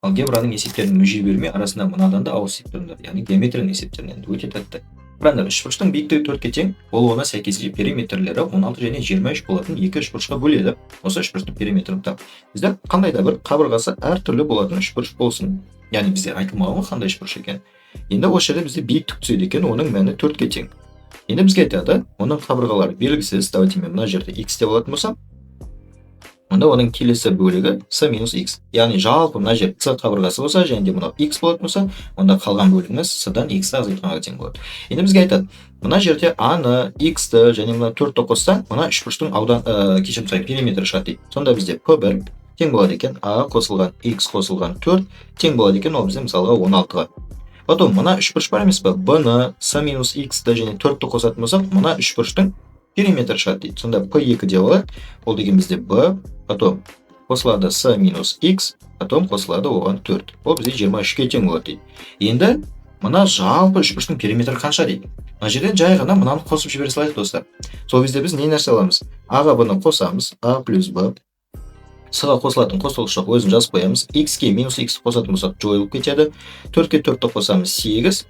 алгебраның есептерін мүжи бермей арасында мынадан да ауыс тұрыңдар, яғни геометрияның есептерінен өте тәтті. Қараңдар, үшбұрыштың биіктігі 4-ке тең, болуына сәйкес периметрлері 16 және 23 болатын екі үшбұрышқа бөледі. Осы үшбұрыштың периметрін тап. Бізде қандай да бір қабырғасы әртүрлі болатын үшбұрыш болсын. Яғни бізде айтылмаған қандай үшбұрыш екен. Енді осы жерде бізде биіктік түседі екен, оның мәні 4-ке тең. Енді бізге айтады, оның қабырғалары белгісіз. Давайте мен мына жерде x деп алатын болсам, онда оның келесі бөлігі с минус x. Яғни жалпы мына жер с қабырғасы болса, және де мынау x болатын болса, онда қалған бөлігіміз с-дан x-ті азайтқанға тең болады. Енді бізге айтады, мына жерде a-ны, x-ті және мына 4-ті қоссаң, мына үшбұрыштың периметрі шығады дейді. Сонда бізде p1 тең болады екен, a қосылған x қосылған 4 тең болады екен, ол бізде мысалға 16-ға. Потом мына үшбұрыш бар емес пе? b-ны, с минус x-ті және 4-ті қосатын болсақ, мына үшбұрыштың периметр шығады дейді. Сонда p2 деп алады. Ол деген бізде b, потом қосылады с минус x, потом қосылады оған 4. Ол бізде 23-ке тең болады дейді. Енді мына жалпы үшбұрыштың периметрі қанша дейді. Мына жерден жай ғана мынаны қосып жібере салайық достар. Сол кезде біз не нәрсе аламыз? a-ға b-ны қосамыз, a плюс b. с-ға қосылатын қосылғыш жоқ, өзін жазып қоямыз. x-ке минус x қосатын болсақ жойылып кетеді. 4-ке 4-ті қосамыз 8,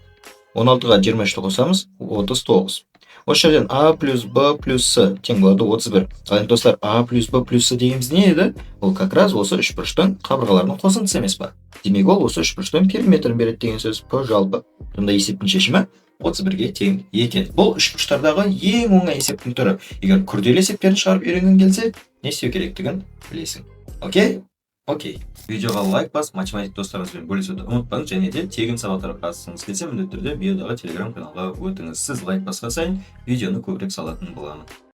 16-ға 23-ті қосамыз 39. Осы жерден a плюс b плюс с тең болады 31. Ал достар, a плюс b плюс с дегеніміз не еді? Ол как раз осы үшбұрыштың қабырғаларының қосындысы емес па? Демек ол осы үшбұрыштың периметрін береді деген сөз. P жалпы. Сонда есептің шешімі 31-ге тең екен. Бұл үшбұрыштардағы ең оңай есептің түрі. Егер күрделі есептерін шығарып үйренгің келсе, не істеу керектігін білесің. Окей? Окей. Видеоға лайк бас, математик достарыңызбен бөлісуді ұмытпаңыз, және де тегін сабақтарға қатысқыңыз келсе, міндетті түрде биодағы телеграм каналға өтіңіз. Сіз лайк басқан сайын видеоны көбірек салатын боламын.